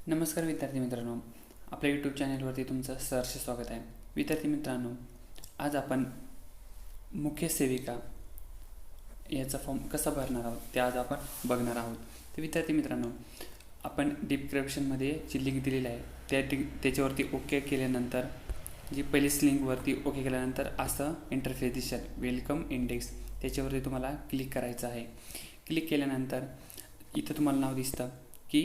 नमस्कार विद्यार्थी मित्रांनो, आपल्या यूट्यूब चॅनलवरती तुमचं सहर्ष स्वागत आहे. विद्यार्थी मित्रांनो, आज आपण मुख्य सेविका याचा फॉर्म कसा भरणार आहोत ते आज आपण बघणार आहोत. तर विद्यार्थी मित्रांनो, आपण डिस्क्रिप्शनमध्ये जी लिंक दिलेली आहे त्याच्यावरती ओके केल्यानंतर जी पहिली लिंकवरती ओके केल्यानंतर असं इंटरफेस दिसेल, वेलकम इंडेक्स. त्याच्यावरती तुम्हाला क्लिक करायचं आहे. क्लिक केल्यानंतर इथं तुम्हाला नाव दिसतं की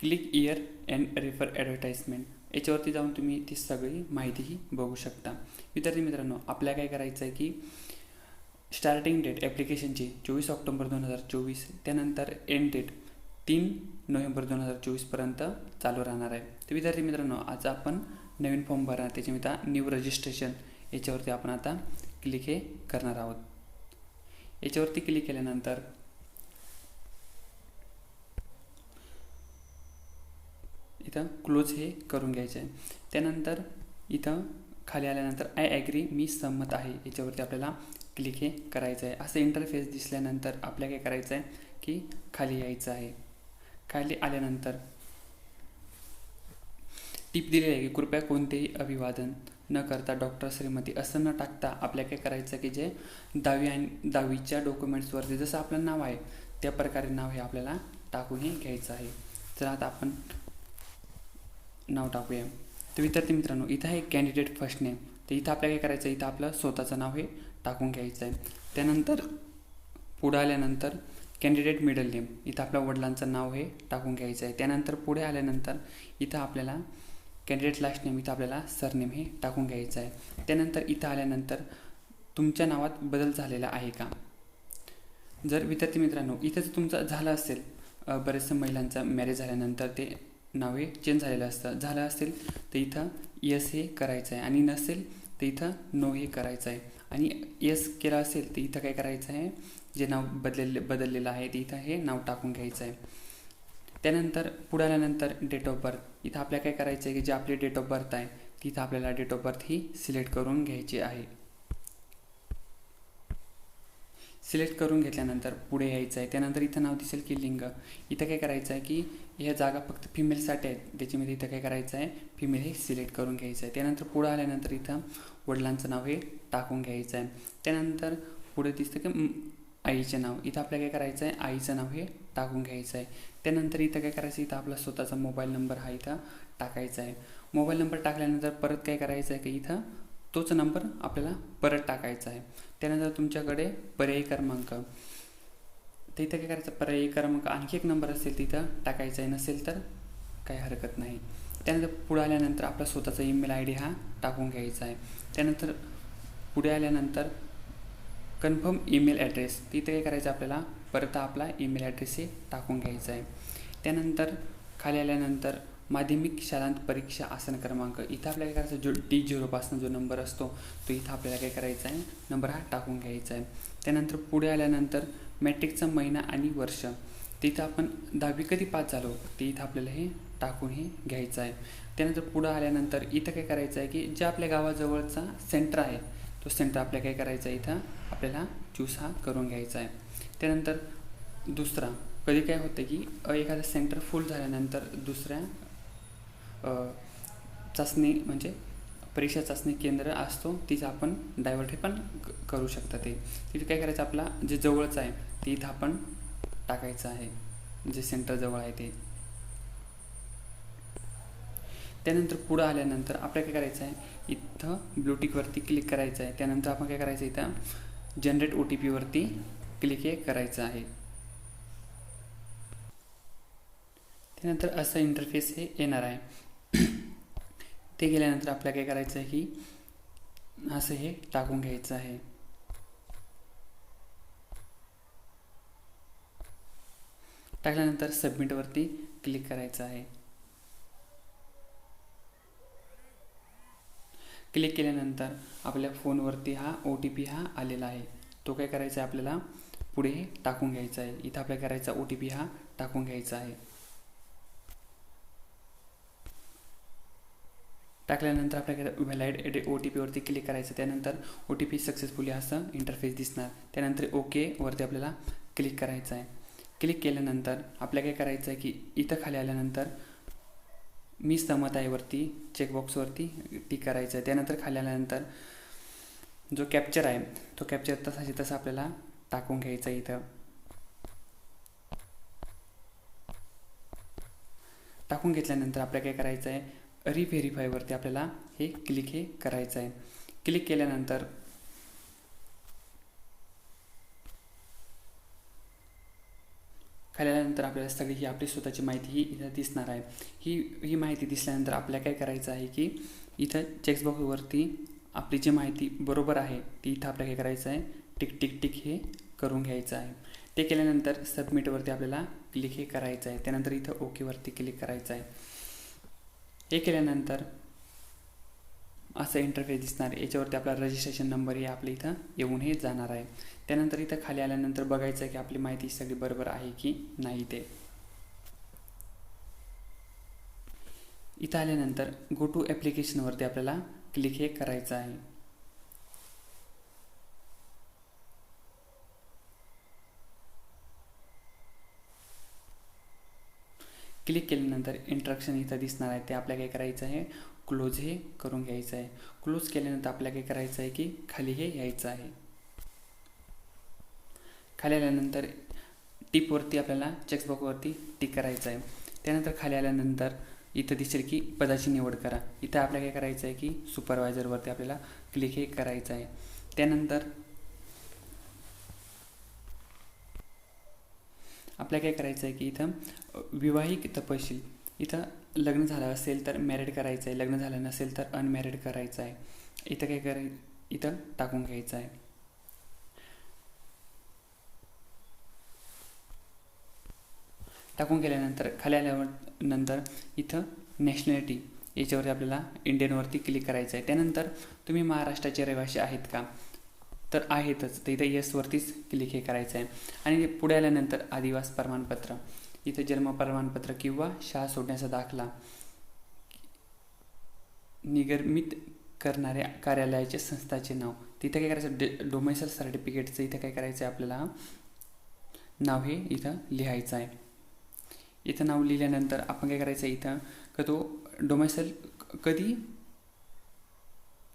click year and refer advertisement. याच्यावरती जाऊन तुम्ही ती सगळी माहितीही बघू शकता. विद्यार्थी मित्रांनो, आपल्याला काय करायचं आहे की स्टार्टिंग डेट ॲप्लिकेशनची 24 ऑक्टोबर 2024, त्यानंतर एंड डेट 3 नोव्हेंबर 2024पर्यंत चालू राहणार आहे. तर विद्यार्थी मित्रांनो, आज आपण नवीन फॉर्म भरणार, त्याच्यामध्ये न्यू रजिस्ट्रेशन याच्यावरती आपण आता क्लिक हे करणार आहोत. याच्यावरती क्लिक केल्यानंतर इथं क्लोज हे करून घ्यायचं आहे. त्यानंतर इथं खाली आल्यानंतर आय ॲग्री, मी सहमत आहे, याच्यावरती आपल्याला क्लिक हे करायचं आहे. असं इंटरफेस दिसल्यानंतर आपल्याला काय करायचं आहे की खाली यायचं आहे. खाली आल्यानंतर टिप दिलेली आहे की कृपया कोणतेही अभिवादन न करता डॉक्टर श्रीमती असं न टाकता आपल्याला काय करायचं की जे 10वी आणि 10वीच्या डॉक्युमेंट्सवरती जसं आपलं नाव आहे त्या प्रकारे नाव हे आपल्याला टाकूनही घ्यायचं आहे. तर आता आपण नाव टाकूया. तर विद्यार्थी मित्रांनो, इथं आहे कॅन्डिडेट फर्स्ट नेम. तर इथं आपल्याला काय करायचं आहे, इथं आपलं स्वतःचं नाव हे टाकून घ्यायचं आहे. त्यानंतर पुढे आल्यानंतर कॅन्डिडेट मिडल नेम, इथं आपल्या वडिलांचं नाव हे टाकून घ्यायचं आहे. त्यानंतर पुढे आल्यानंतर इथं आपल्याला कॅन्डिडेट लास्ट नेम, इथं आपल्याला सरनेम हे टाकून घ्यायचं आहे. त्यानंतर इथं आल्यानंतर तुमच्या नावात बदल झालेला आहे का. जर विद्यार्थी मित्रांनो इथं जर तुमचं झालं असेल, बरेचशा महिलांचा मॅरेज झाल्यानंतर ते नाव हे चेंज झालेलं असतं, झालं असेल तर इथं यस हे करायचं आहे आणि नसेल तर इथं नो हे करायचं आहे. आणि यस केलं असेल तर इथं काय करायचं आहे, जे नाव बदललेलं आहे ते इथं हे नाव टाकून घ्यायचं आहे. त्यानंतर पुढे आल्यानंतर डेट ऑफ बर्थ, इथं आपल्याला काय करायचं आहे की जे आपली डेट ऑफ बर्थ आहे तिथं आपल्याला डेट ऑफ बर्थ ही सिलेक्ट करून घ्यायची आहे. सिलेक्ट करून घेतल्यानंतर पुढे यायचं आहे. त्यानंतर इथं नाव दिसेल की लिंग, इथं काय करायचं आहे की ह्या जागा फक्त फिमेलसाठी आहेत, त्याच्यामध्ये इथं काय करायचं आहे फिमेल हे सिलेक्ट करून घ्यायचं आहे. त्यानंतर पुढे आल्यानंतर इथं वडिलांचं नाव हे टाकून घ्यायचं आहे. त्यानंतर पुढे दिसतं की आईचं नाव, इथं आपल्याला काय करायचं आहे आईचं नाव हे टाकून घ्यायचं आहे. त्यानंतर इथं काय करायचं, इथं आपला स्वतःचा मोबाईल नंबर हा इथं टाकायचा आहे. मोबाईल नंबर टाकल्यानंतर परत काय करायचं आहे की इथं तोच नंबर आपल्याला परत टाकायचा आहे. त्यानंतर तुमच्याकडे पर्यायी क्रमांक, तर इथं काय करायचं पर्यायी क्रमांक आणखी एक नंबर असेल तिथं टाकायचा आहे, नसेल तर काही हरकत नाही. त्यानंतर पुढे आल्यानंतर आपला स्वतःचा ईमेल आय डी हा टाकून घ्यायचा आहे. त्यानंतर पुढे आल्यानंतर कन्फर्म ईमेल ॲड्रेस, तिथे काय करायचं आपल्याला परत आपला ईमेल ॲड्रेस हे टाकून घ्यायचा आहे. त्यानंतर खाली आल्यानंतर माध्यमिक शालांत परीक्षा आसन क्रमांक, इथं आपल्याला काय करायचं जो D0 पासून जो नंबर असतो तो इथं आपल्याला काय करायचा आहे नंबर हा टाकून घ्यायचा आहे. त्यानंतर पुढे आल्यानंतर मॅट्रिकचा महिना आणि वर्ष, तिथं आपण 10वी कधी पास झालो ते इथं आपल्याला हे टाकून हे घ्यायचं आहे. त्यानंतर पुढं आल्यानंतर इथं काय करायचं आहे की जे आपल्या गावाजवळचा सेंटर आहे तो सेंटर आपल्याला काय करायचा आहे इथं आपल्याला चूज हा करून घ्यायचा आहे. त्यानंतर दुसरा, कधी काय होतं की एखादं सेंटर फुल झाल्यानंतर दुसऱ्या चाचणी म्हणजे परीक्षा चाचणी केंद्र असतो तिथं आपण डायव्हर्ट हे पण करू शकता. ते तिथे काय करायचं आपला जे जवळचं आहे ते इथं आपण टाकायचं आहे, जे सेंटर जवळ आहे ते. त्यानंतर पुढं आल्यानंतर आपल्याला काय करायचं आहे इथं ब्लूटिकवरती क्लिक करायचं आहे. त्यानंतर आपण काय करायचं इथं जनरेट OTP वरती क्लिक हे करायचं आहे. त्यानंतर असं इंटरफेस हे येणार आहे. ते गेल्यानंतर आपल्याला काय करायचं आहे की असं हे टाकून घ्यायचं आहे. टाकल्यानंतर सबमिटवरती क्लिक करायचं आहे. क्लिक केल्यानंतर आपल्या फोनवरती हा OTP हा आलेला आहे, तो काय करायचा आहे आपल्याला पुढे टाकून घ्यायचा आहे. इथं आपल्याला करायचा OTP हा टाकून घ्यायचा आहे. टाकल्यानंतर आपल्याला व्हॅलिड OTP वरती क्लिक करायचं. त्यानंतर OTP सक्सेसफुली असं इंटरफेस दिसणार. त्यानंतर ओके वरती आपल्याला क्लिक करायचं आहे. क्लिक केल्यानंतर आपल्याला काय करायचं आहे की इथं खाली आल्यानंतर मी सहमत आहे वरती चेकबॉक्सवरती टिक करायचं आहे. त्यानंतर खाली आल्यानंतर जो कॅप्चर आहे तो कॅप्चर तसाची तसा आपल्याला टाकून घ्यायचा आहे. इथं टाकून घेतल्यानंतर आपल्याला काय करायचं आहे, रिव्हेरीफायवरती आपल्याला हे क्लिक करायचं आहे. क्लिक केल्यानंतर खाली आल्यानंतर आपल्याला सगळी ही आपली स्वतःची माहिती ही इथं दिसणार आहे. ही माहिती दिसल्यानंतर आपल्याला काय करायचं आहे की इथं चेकबॉक्सवरती आपली जी माहिती बरोबर आहे ती इथं आपल्याला काय करायचं आहे, टिक टिक टिक हे करून घ्यायचं आहे. ते केल्यानंतर सबमिटवरती आपल्याला क्लिक करायचं आहे. त्यानंतर इथं ओकेवरती क्लिक करायचं आहे. हे केल्यानंतर असं इंटरफेस दिसणार आहे. याच्यावरती आपला रजिस्ट्रेशन नंबर हे आपल्या इथं येऊन हे जाणार आहे. त्यानंतर इथं खाली आल्यानंतर बघायचं आहे की आपली माहिती सगळी बरोबर आहे की नाही ते. इथं आल्यानंतर गो टू ॲप्लिकेशनवरती आपल्याला क्लिक हे करायचं आहे. क्लिक केल्यानंतर इंस्ट्रक्शन इथं दिसणार आहे. ते आपल्याला काय करायचं आहे, क्लोज हे करून घ्यायचं आहे. क्लोज केल्यानंतर आपल्याला काय करायचं आहे की खाली हे यायचं आहे. खाली आल्यानंतर टिपवरती आपल्याला चेकबॉक्सवरती टिक करायचं आहे. त्यानंतर खाली आल्यानंतर इथं दिसेल की पदाची निवड करा. इथं आपल्याला काय करायचं आहे की सुपरवायझरवरती आपल्याला क्लिक हे करायचं आहे. त्यानंतर आपल्याला काय करायचं आहे की इथं विवाहिक तपशील, इथं लग्न झालं असेल तर मॅरिड करायचं आहे, लग्न झालं नसेल तर अनमॅरिड करायचं आहे. इथं काय इथं टाकून घ्यायचं आहे. टाकून गेल्यानंतर खाली आल्यावर नंतर इथं नॅशनॅलिटी याच्यावरती आपल्याला इंडियनवरती क्लिक करायचं आहे. त्यानंतर तुम्ही महाराष्ट्राचे रहिवासी आहेत का, तर आहेतच, तर इथं येसवरतीच क्लिक हे करायचं आहे. आणि पुढे आल्यानंतर आदिवास प्रमाणपत्र, इथं जन्म प्रमाणपत्र किंवा शाळा सोडण्याचा दाखला, निगमित करणाऱ्या कार्यालयाचे संस्थाचे नाव, तिथं काय करायचं, डोमेसाईल सर्टिफिकेटचं इथं काय करायचं आहे, आपल्याला नाव हे इथं लिहायचं आहे. इथं नाव लिहिल्यानंतर आपण काय करायचं आहे, इथं का तो डोमेसाईल कधी,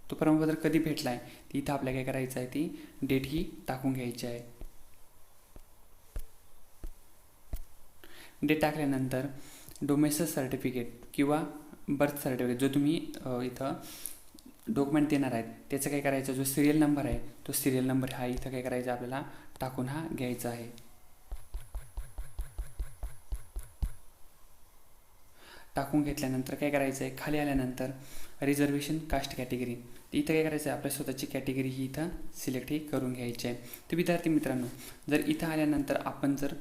तो प्रमाणपत्र कधी भेटला आहे, इथं आपल्याला काय करायचं आहे, ती डेट ही टाकून घ्यायची आहे. डेट टाकल्यानंतर डोमेसाईल सर्टिफिकेट किंवा बर्थ सर्टिफिकेट जो तुम्ही इथं डॉक्युमेंट देणार आहेत त्याचं काय करायचं, जो सिरियल नंबर आहे तो सिरियल नंबर हा इथं काय करायचा आपल्याला टाकून हा घ्यायचा आहे. टाकून घेतल्यानंतर काय करायचं आहे, खाली आल्यानंतर रिझर्वेशन कास्ट कॅटेगरी, इथं काय करायचं आहे, आपल्या स्वतःची कॅटेगरी ही इथं सिलेक्ट ही करून घ्यायची आहे. तर विद्यार्थी मित्रांनो, जर इथं आल्यानंतर आपण जर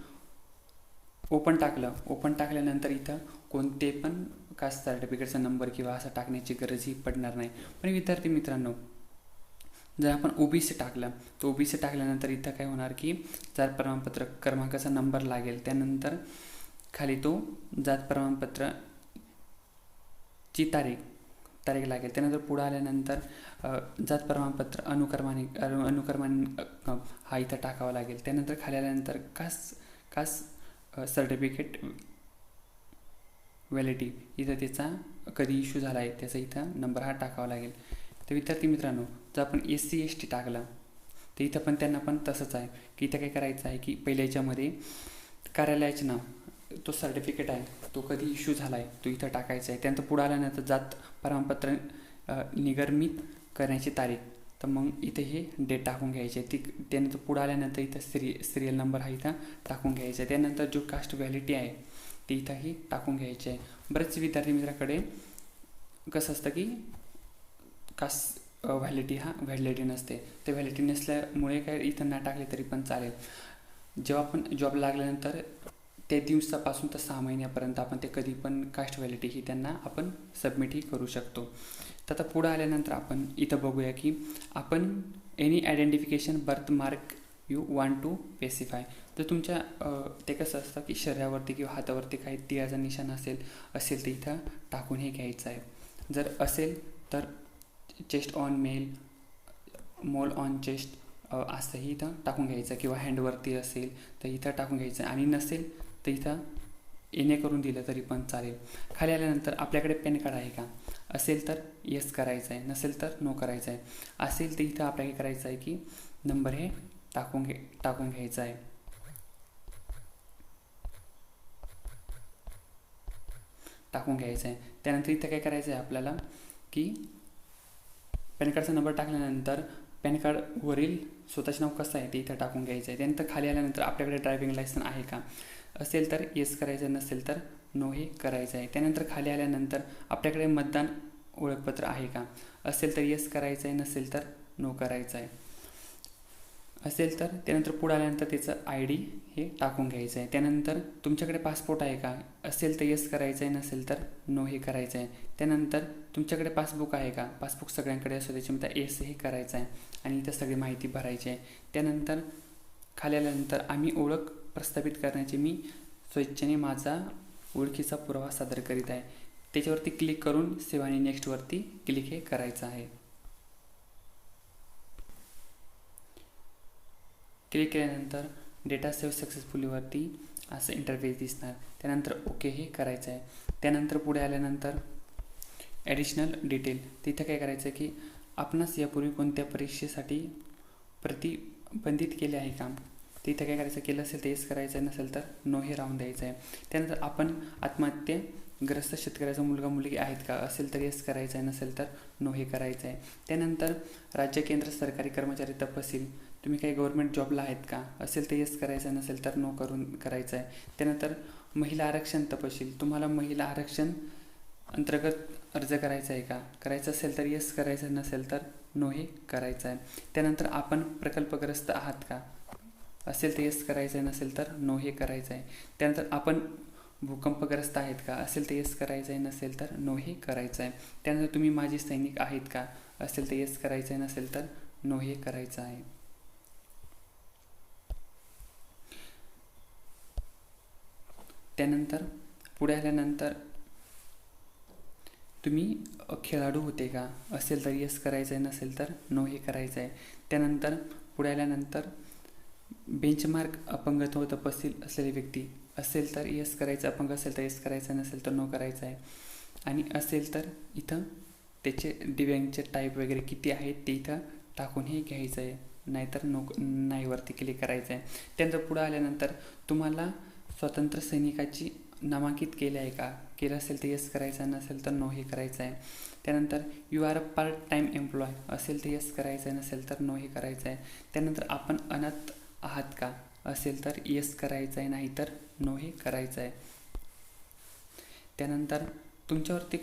ओपन टाकल्यानंतर इथं कोणते पण कास्ट सर्टिफिकेटचा नंबर किंवा असं टाकण्याची गरजही पडणार नाही. पण विद्यार्थी मित्रांनो, जर आपण ओबीसी टाकलं तर ओबीसी टाकल्यानंतर इथं काय होणार की जात प्रमाणपत्र क्रमांकाचा नंबर लागेल. त्यानंतर खाली तो जात प्रमाणपत्र ची तारीख लागेल. त्यानंतर पुढे आल्यानंतर जात प्रमाणपत्र अनुक्रमाने हा इथं टाकावा लागेल. त्यानंतर खाली आल्यानंतर कास्ट सर्टिफिकेट व्हॅलिडिटी, इथं त्याचा कधी इश्यू झाला आहे त्याचा इथं नंबर हा टाकावा लागेल. तर विद्यार्थी मित्रांनो, जर आपण SC ST टाकला तर इथं पण त्यांना पण तसंच आहे की इथं काय करायचं आहे की पहिल्या याच्यामध्ये कार्यालयाचे नाव, तो सर्टिफिकेट आहे तो कधी इश्यू झाला आहे तो इथं टाकायचा आहे. त्यानंतर पुढे आल्यानंतर जात प्रमाणपत्र निगमित करण्याची तारीख, तर मग इथं हे डेट टाकून घ्यायची आहे. त्यानंतर पुढे आल्यानंतर इथं सिरियल नंबर हा इथं टाकून घ्यायचा आहे. त्यानंतर जो कास्ट व्हॅलिडिटी आहे ती इथंही टाकून घ्यायची आहे. बरेच विद्यार्थी मित्राकडे कसं असतं की कास्ट व्हॅलिडिटी नसते, ते व्हॅलिडिटी नसल्यामुळे काय इथं नाही टाकले तरी पण चालेल. जेव्हा आपण जॉब लागल्यानंतर त्या दिवसापासून तर 6 महिन्यापर्यंत आपण ते कधी पण कास्ट व्हॅलिडिटी ही त्यांना आपण सबमिट ही करू शकतो. तर आता पुढे आल्यानंतर आपण इथं बघूया की आपण any identification birth mark you want to specify, तर तुमच्या ते कसं असतं की शरीरावरती किंवा हातावरती काही तिळाचा निशाण असेल तर इथं टाकून हे घ्यायचं आहे. जर असेल तर chest on male, mole on chest असंही इथं टाकून घ्यायचं, किंवा हँडवरती असेल तर इथं टाकून घ्यायचं, आणि नसेल तर इथं येणे करून दिलं तरी पण चालेल. खाली आल्यानंतर आपल्याकडे पॅन कार्ड आहे का, असेल तर येस करायचं आहे, नसेल तर नो करायचं आहे. असेल तर इथं आपल्याला करायचं आहे की नंबर हे टाकून घ्यायचा आहे. त्यानंतर इथं काय करायचं आहे आपल्याला की पॅन कार्डचा नंबर टाकल्यानंतर पॅन कार्डवरील स्वतःचे नाव कसं आहे ते इथं टाकून घ्यायचं आहे. त्यानंतर खाली आल्यानंतर आपल्याकडे ड्रायव्हिंग लायसन आहे का, असेल तर येस करायचं, नसेल तर नो हे करायचं आहे. त्यानंतर खाली आल्यानंतर आपल्याकडे मतदान ओळखपत्र आहे का, असेल तर येस करायचं आहे, नसेल तर नो करायचं आहे. असेल तर त्यानंतर पुढे आल्यानंतर त्याचं ID हे टाकून घ्यायचं आहे. त्यानंतर तुमच्याकडे पासपोर्ट आहे का, असेल तर येस करायचं आहे, नसेल तर नो हे करायचं आहे. त्यानंतर तुमच्याकडे पासबुक आहे का, पासबुक सगळ्यांकडे असतो त्याच्यामध्ये येस हे करायचं आहे आणि इथं सगळी माहिती भरायची आहे. त्यानंतर खाली आल्यानंतर आम्ही ओळख प्रस्थापित करण्याची मी स्वेच्छेने माझा ओळखीचा पुरावा सादर करीत आहे, त्याच्यावरती क्लिक करून सेव्ह आणि नेक्स्टवरती क्लिक हे करायचं आहे. क्लिक केल्यानंतर डेटा सेव्ह सक्सेसफुलीवरती असं इंटरफेस दिसणार. त्यानंतर ओके हे करायचं आहे. त्यानंतर पुढे आल्यानंतर ॲडिशनल डिटेल, तिथं काय करायचं आहे की आपणास यापूर्वी कोणत्या परीक्षेसाठी प्रतिबंधित केले आहे का, तिथं काय करायचं, केलं असेल तर येस करायचं आहे, नसेल तर नो हे राहून द्यायचं आहे. त्यानंतर आपण आत्महत्येग्रस्त शेतकऱ्याचा मुलगा मुलगी आहेत का, असेल तर येस करायचं आहे, नसेल तर नो हे करायचं आहे. त्यानंतर राज्य केंद्र सरकारी कर्मचारी तपशील, तुम्ही काही गव्हर्नमेंट जॉबला आहेत का, असेल तर येस करायचं आहे, नसेल तर नो करायचं आहे. त्यानंतर महिला आरक्षण तपशील, तुम्हाला महिला आरक्षण अंतर्गत अर्ज करायचा आहे का, करायचं असेल तर येस करायचं, नसेल तर नो हे करायचं आहे. त्यानंतर आपण प्रकल्पग्रस्त आहात का, असेल तर येस करायचं आहे, नसेल तर नो हे करायचं आहे. त्यानंतर आपण भूकंपग्रस्त आहेत का, असेल तर येस करायचं आहे, नसेल तर नो हे करायचं आहे. त्यानंतर तुम्ही माजी सैनिक आहेत का, असेल तर येस करायचं आहे, नसेल तर नो हे करायचं आहे. त्यानंतर पुढे आल्यानंतर तुम्ही खेळाडू होते का, असेल तर येस करायचं आहे, नसेल तर नो हे करायचं आहे. त्यानंतर पुढे आल्यानंतर बेंचमार्क अपंगत्व तपशील असलेली व्यक्ती, असेल तर येस करायचं, अपंग असेल तर येस करायचं, नसेल तर नो करायचं आहे. आणि असेल तर इथं त्याचे दिव्यांगचे टाईप वगैरे किती आहेत ते इथं टाकून हे घ्यायचं आहे, नाहीतर नाहीवरती क्लिक करायचं आहे. त्यानंतर पुढे आल्यानंतर तुम्हाला स्वातंत्र्य सैनिकाची नामांकित केले आहे का, केलं असेल तर येस करायचं, नसेल तर नो हे करायचं आहे. त्यानंतर you are a part time employee, असेल तर येस करायचं आहे, नसेल तर नो हे करायचं आहे. त्यानंतर आपण अनाथ आहात का, असेल तर येस करायचं आहे, नाही तर नो हे करायचं आहे. त्यानंतर तुमच्यावरती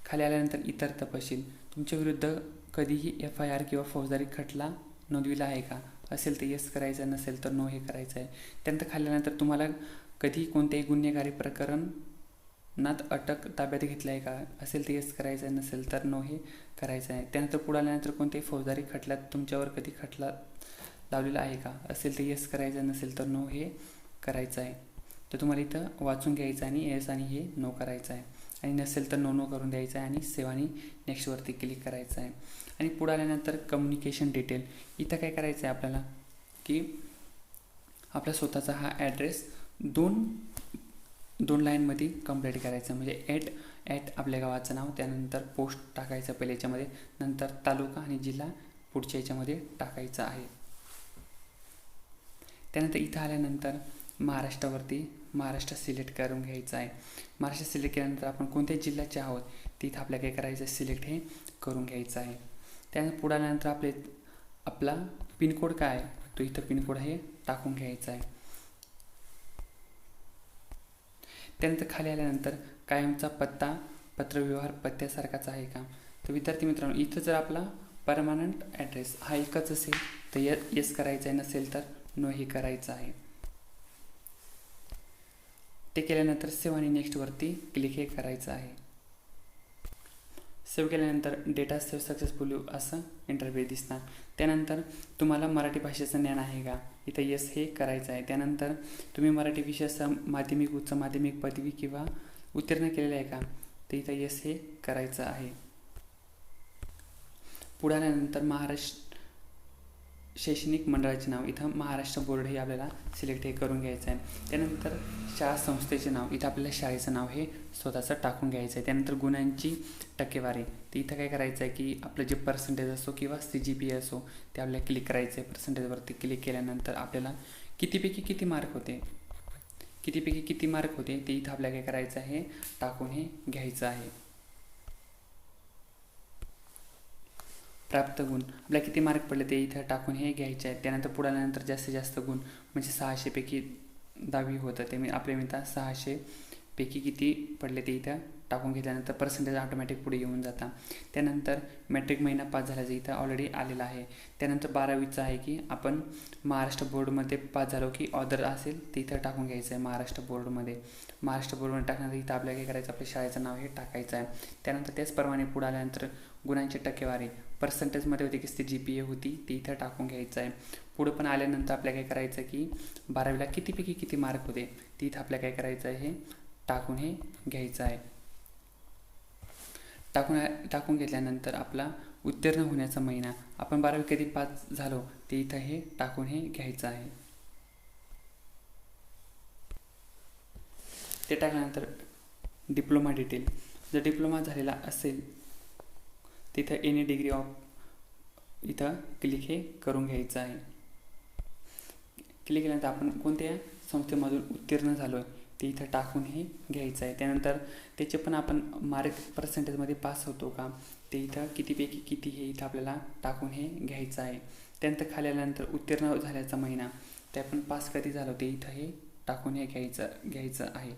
खाली आल्यानंतर इतर तपशील, तुमच्या विरुद्ध कधीही FIR किंवा फौजदारी खटला नोंदविला आहे का, असेल तर येस करायचं, नसेल तर नो हे करायचं आहे. त्यानंतर खाली आल्यानंतर तुम्हाला कधी कोणत्याही गुन्हेगारी प्रकरणात अटक ताब्यात घेतलं आहे का, असेल तर येस करायचं आहे, नसेल तर नो हे करायचं आहे. त्यानंतर पुढे आल्यानंतर कोणत्याही फौजदारी खटल्यात तुमच्यावर कधी खटला लावलेला आहे का, असेल तर येस करायचं, नसेल तर नो हे करायचं आहे. तर तुम्हाला इथं वाचून घ्यायचं आणि येस आणि हे नो करायचं आहे, आणि नसेल तर नो करून द्यायचं आहे आणि सेव्ह आणि नेक्स्टवरती क्लिक करायचं आहे. आणि पुढे आल्यानंतर कम्युनिकेशन डिटेल, इथं काय करायचं आहे आपल्याला की आपला स्वतःचा हा ॲड्रेस दोन लाईनमध्ये कंप्लीट करायचं, म्हणजे ॲट आपल्या गावाचं नाव, त्यानंतर पोस्ट टाकायचं पहिले याच्यामध्ये, नंतर तालुका आणि जिल्हा पुढच्या याच्यामध्ये टाकायचा आहे. त्यानंतर इथं आल्यानंतर महाराष्ट्र सिलेक्ट करून घ्यायचं आहे. महाराष्ट्र सिलेक्ट केल्यानंतर आपण कोणत्या जिल्ह्याचे आहोत ते इथं आपल्याला काय करायचं आहे, सिलेक्ट हे करून घ्यायचं आहे. त्यानंतर पुढे आल्यानंतर आपला पिनकोड काय आहे, तो इथं पिनकोड हे टाकून घ्यायचा आहे. त्यानंतर खाली आल्यानंतर कायमचा पत्ता पत्रव्यवहार पत्त्यासारखाच आहे का. तर विद्यार्थी मित्रांनो, इथं जर आपला परमनंट ॲड्रेस हा एकच असेल तर येस करायचं आहे, नसेल तर नो हे करायचं आहे. ते केल्यानंतर सेव्ह आणि नेक्स्टवरती क्लिक हे करायचं आहे. सेव्ह केल्यानंतर डेटा सेव्ह सक्सेसफुली असं इंटरफेस दिसणार. त्यानंतर तुम्हाला मराठी भाषेचं ज्ञान आहे का, इथं येस हे करायचं आहे. त्यानंतर तुम्ही मराठी विषयाचा माध्यमिक, उच्च माध्यमिक, पदवी किंवा उत्तीर्ण केलेलं आहे का, तर इथं येस हे करायचं आहे. पुढे आल्यानंतर शैक्षणिक मंडळाचे नाव, इथं महाराष्ट्र बोर्ड हे आपल्याला सिलेक्ट हे करून घ्यायचं आहे. त्यानंतर शाळा संस्थेचे नाव, इथं आपल्याला शाळेचं नाव हे स्वतःचं टाकून घ्यायचं आहे. त्यानंतर गुणांची टक्केवारी, तर इथं काय करायचं आहे की आपलं जे पर्सेंटेज असो किंवा CGPA असो ते आपल्याला क्लिक करायचं आहे. पर्सेंटेजवरती क्लिक केल्यानंतर आपल्याला कितीपैकी किती मार्क होते ते इथं आपल्याला काय करायचं आहे, टाकून हे घ्यायचं आहे. प्राप्त गुण, आपल्याला किती मार्क पडले ते इथं टाकून हे घ्यायचे आहेत. त्यानंतर पुढे आल्यानंतर जास्तीत जास्त गुण म्हणजे 600पैकी 10वी होतं, ते आपल्या मिळतात 600पैकी किती पडले ते इथं टाकून घेतल्यानंतर पर्सेंटेज ऑटोमॅटिक पुढे येऊन जातात. त्यानंतर मॅट्रिक महिना पास झाल्याचं इथं ऑलरेडी आलेलं आहे. त्यानंतर 12वीचं आहे की आपण महाराष्ट्र बोर्डमध्ये पास झालो की ऑदर असेल ते इथं टाकून घ्यायचं आहे. महाराष्ट्र बोर्डमध्ये टाकण्यानंतर इथं आपल्याला काय करायचं, आपल्या शाळेचं नाव हे टाकायचं आहे. त्यानंतर त्याचप्रमाणे पुढे आल्यानंतर गुणांची टक्केवारी, पर्सेंटेजमध्ये होती की CGPA होती ती इथं टाकून घ्यायचं आहे. पुढं पण आल्यानंतर आपल्याला काय करायचं की 12वीला कितीपैकी किती मार्क होते ते इथं आपल्याला काय करायचं आहे, हे टाकून हे घ्यायचं आहे. टाकून घेतल्यानंतर आपला उत्तीर्ण होण्याचा महिना, आपण 12वी कधी पास झालो ते इथं हे टाकून हे घ्यायचं आहे. ते टाकल्यानंतर डिप्लोमा डिटेल, जर डिप्लोमा झालेला असेल तिथं एनी डिग्री ऑफ इथं क्लिक हे करून घ्यायचं आहे. क्लिक केल्यानंतर आपण कोणत्या संस्थेमधून उत्तीर्ण झालो आहे ते इथं टाकून हे घ्यायचं आहे. त्यानंतर त्याचे पण आपण मार्क पर्सेंटेजमध्ये पास होतो का ते इथं कितीपैकी किती हे इथं आपल्याला टाकून हे घ्यायचं आहे. त्यानंतर खाली आल्यानंतर उत्तीर्ण झाल्याचा महिना, ते आपण पास कधी झालो ते इथं हे टाकून हे घ्यायचं आहे.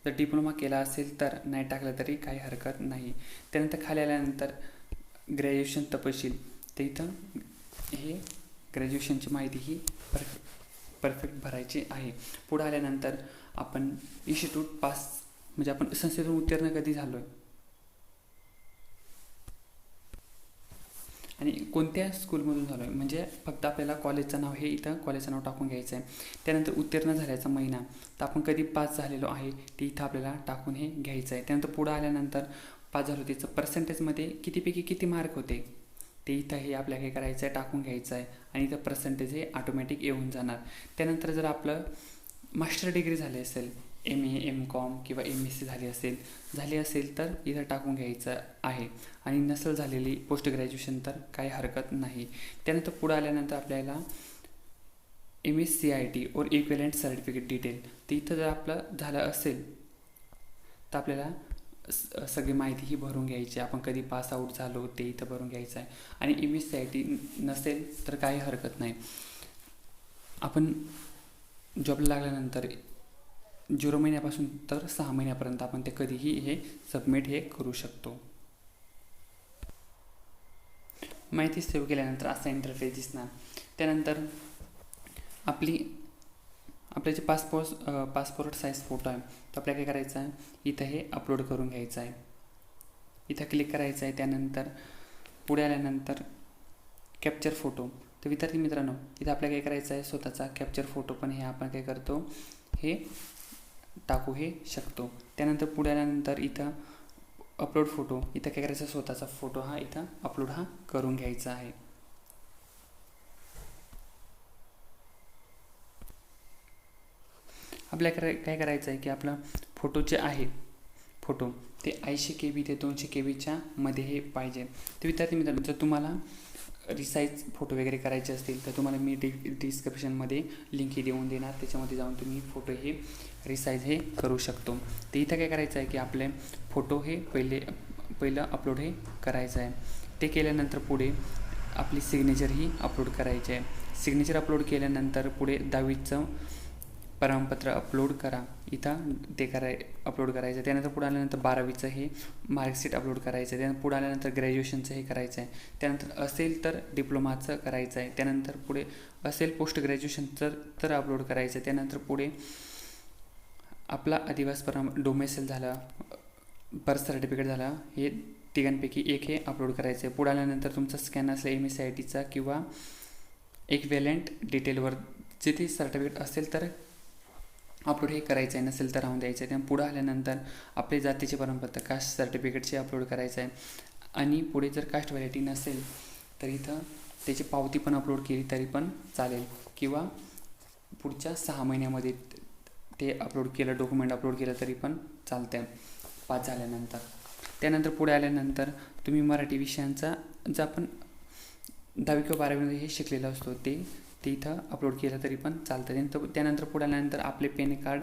जर डिप्लोमा केला असेल तर, नाही टाकलं तरी काही हरकत नाही. त्यानंतर खाली आल्यानंतर ग्रॅज्युएशन तपशील, ते इथं हे ग्रॅज्युएशनची माहिती ही परफेक्ट भरायची आहे. पुढे आल्यानंतर आपण इन्स्टिट्यूट पास म्हणजे आपण संस्थेतून उत्तीर्ण कधी झालो आहे आणि कोणत्या स्कूलमधून झालो आहे, म्हणजे फक्त आपल्याला कॉलेजचं नाव हे इथं कॉलेजचं नाव टाकून घ्यायचं आहे. त्यानंतर उत्तीर्ण झाल्याचा महिना, तर आपण कधी पास झालेलो आहे ते इथं आपल्याला टाकून हे घ्यायचं आहे. त्यानंतर पुढं आल्यानंतर पास झालो त्याचं पर्सेंटेजमध्ये कितीपैकी किती मार्क होते ते इथं हे आपल्याला हे करायचं आहे, टाकून घ्यायचं आहे आणि इथं पर्सेंटेज हे ऑटोमॅटिक येऊन जाणार. त्यानंतर जर आपलं मास्टर डिग्री झाली असेल, MA MCOM किंवा MSc झाली असेल तर इथं टाकून घ्यायचं आहे. आणि नसेल झालेली पोस्ट ग्रॅज्युएशन तर काही हरकत नाही. त्यानंतर पुढे आल्यानंतर आपल्याला MSCIT और इक्विवलेंट सर्टिफिकेट डिटेल, ते इथं जर आपलं झालं असेल तर आपल्याला सगळी माहिती ही भरून घ्यायची. आपण कधी पास आऊट झालो ते इथं भरून घ्यायचं आहे. आणि MSCIT नसेल तर काही हरकत नाही. आपण जॉबला लागल्यानंतर 0 महिन्यापासून तर 6 महिन्यापर्यंत आपण ते कधीही हे सबमिट हे करू शकतो. माहिती सेव्ह केल्यानंतर असा इंटरफेस दिसणार. त्यानंतर आपले जे पासपोर्ट साईज फोटो आहे तर आपल्याला काय करायचं आहे, इथं हे अपलोड करून घ्यायचं आहे. इथं क्लिक करायचं आहे. त्यानंतर पुढे आल्यानंतर कॅप्चर फोटो, तर विद्यार्थी मित्रांनो इथं आपल्याला काय करायचं आहे, स्वतःचा कॅप्चर फोटो पण हे आपण काय करतो, हे टाकू हे शकतो. त्यानंतर पुढे आल्यानंतर इथं अपलोड फोटो, इथं काय करायचं, स्वतःचा फोटो हा इथं अपलोड हा करून घ्यायचा आहे. आपल्याला काय करायचं आहे की आपला फोटो जे आहे ते 80 KB ते 200 KBच्या मध्ये हे पाहिजे. तर विद्यार्थी मित्रांनो जर तुम्हाला रिसाईज फोटो वगैरे करायचे असतील तर तुम्हाला मी डिस्क्रिप्शनमध्ये लिंक ही देऊन देणार, त्याच्यामध्ये जाऊन तुम्ही फोटो हे रिसाईज हे करू शकतो. तर इथं काय करायचं आहे की आपले फोटो हे पहिलं अपलोड हे करायचं आहे. ते केल्यानंतर पुढे आपली सिग्नेचर ही अपलोड करायची आहे. सिग्नेचर अपलोड केल्यानंतर पुढे 10वीचं प्रमाणपत्र अपलोड करा, इथं ते अपलोड करायचं. त्यानंतर पुढे आल्यानंतर 12वीचं हे मार्कशीट अपलोड करायचं आहे. त्यानंतर पुढे आल्यानंतर ग्रॅज्युएशनचं हे करायचं आहे. त्यानंतर असेल तर डिप्लोमाचं करायचं आहे. त्यानंतर पुढे असेल पोस्ट ग्रॅज्युएशनचं तर अपलोड करायचं आहे. त्यानंतर पुढे आपला आदिवासी डोमेसाईल झाला, बर्थ सर्टिफिकेट झाला, हे तिघांपैकी एक हे अपलोड करायचं आहे. पुढे आल्यानंतर तुमचा स्कॅन असला MSCITचा किंवा इक्विवलेंट डिटेलवर जिथे सर्टिफिकेट असेल तर अपलोड हे करायचं आहे, नसेल तर राहून द्यायचं आहे. त्यामुळे पुढे आल्यानंतर आपले जातीचे प्रमाणपत्र कास्ट सर्टिफिकेटचे अपलोड करायचं आहे. आणि पुढे जर कास्ट व्हॅलिडिटी नसेल तर इथं त्याची पावती पण अपलोड केली तरी पण चालेल, किंवा पुढच्या 6 महिन्यामध्ये ते अपलोड केलं, डॉक्युमेंट अपलोड केलं तरी पण चालतं पास झाल्यानंतर. त्यानंतर पुढे आल्यानंतर तुम्ही मराठी विषयांचा जे आपण 10वी किंवा 12वीमध्ये हे शिकलेलं असतो ते इथं अपलोड केलं तरी पण चालतं. त्यानंतर पुढे आल्यानंतर आपले पॅन कार्ड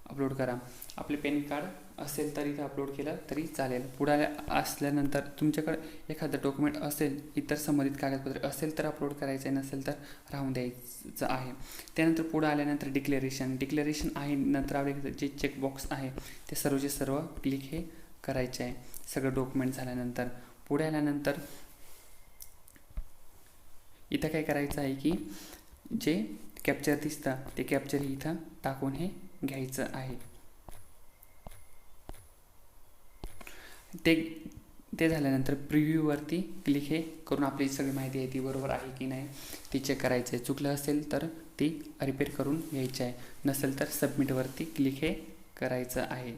अपलोड करा. आपले पॅन कार्ड असेल तर इथं अपलोड केलं तरी चालेल. पुढे असल्यानंतर तुमच्याकडे एखादं डॉक्युमेंट असेल, इतर संबंधित कागदपत्र असेल तर अपलोड करायचं आहे, नसेल तर राहून द्यायचं आहे. त्यानंतर पुढे आल्यानंतर डिक्लेरेशन आहे. नंतर आपले जे चेकबॉक्स आहे ते सर्वचे सर्व क्लिक हे करायचे आहे सगळं डॉक्युमेंट झाल्यानंतर. पुढे आल्यानंतर इथं काय करायचं आहे की जे कॅप्चर दिसतं ते कॅप्चर इथं टाकून हे घ्यायचं आहे. ते झाल्यानंतर प्रिव्ह्यूवरती क्लिक हे करून आपली सगळी माहिती आहे ती बरोबर आहे की नाही ती चेक करायचं आहे. चुकलं असेल तर ती रिपेअर करून घ्यायची आहे, नसेल तर सबमिटवरती क्लिक हे करायचं आहे.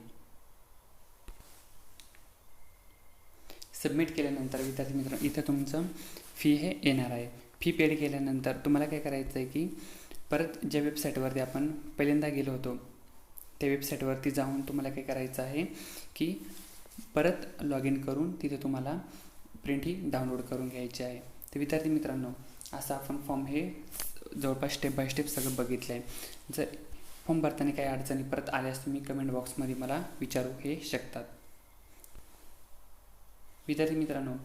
सबमिट केल्यानंतर विद्यार्थी मित्रांनो इथं तुमचं फी हे येणार आहे. फी पेड केल्यानंतर तुम्हाला काय करायचं आहे की परत ज्या वेबसाईटवरती आपण पहिल्यांदा गेलो होतो त्या वेबसाईटवरती जाऊन तुम्हाला काय करायचं आहे की परत लॉग इन करून तिथे तुम्हाला प्रिंट ही डाउनलोड करून घ्यायची आहे. तर विद्यार्थी मित्रांनो असं आपण फॉर्म हे जवळपास स्टेप बाय स्टेप सगळं बघितलं आहे. जर फॉर्म भरताना काही अडचणी परत आल्यास तुम्ही कमेंट बॉक्समध्ये मला विचारू हे शकतात. विद्यार्थी मित्रांनो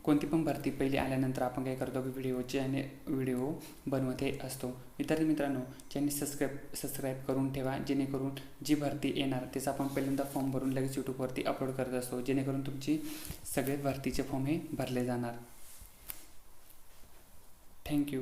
कोणती पण भरती पहिली आल्यानंतर आपण काय करतो की व्हिडिओ बनवत असतो. विद्यार्थी मित्रांनो चॅनल सबस्क्राईब करून ठेवा, जेणेकरून जी भरती येणार त्याचा आपण पहिल्यांदा फॉर्म भरून लगेच यूट्यूबवरती अपलोड करत असतो, जेणेकरून तुमची सगळे भरतीचे फॉर्म हे भरले जाणार. थँक्यू.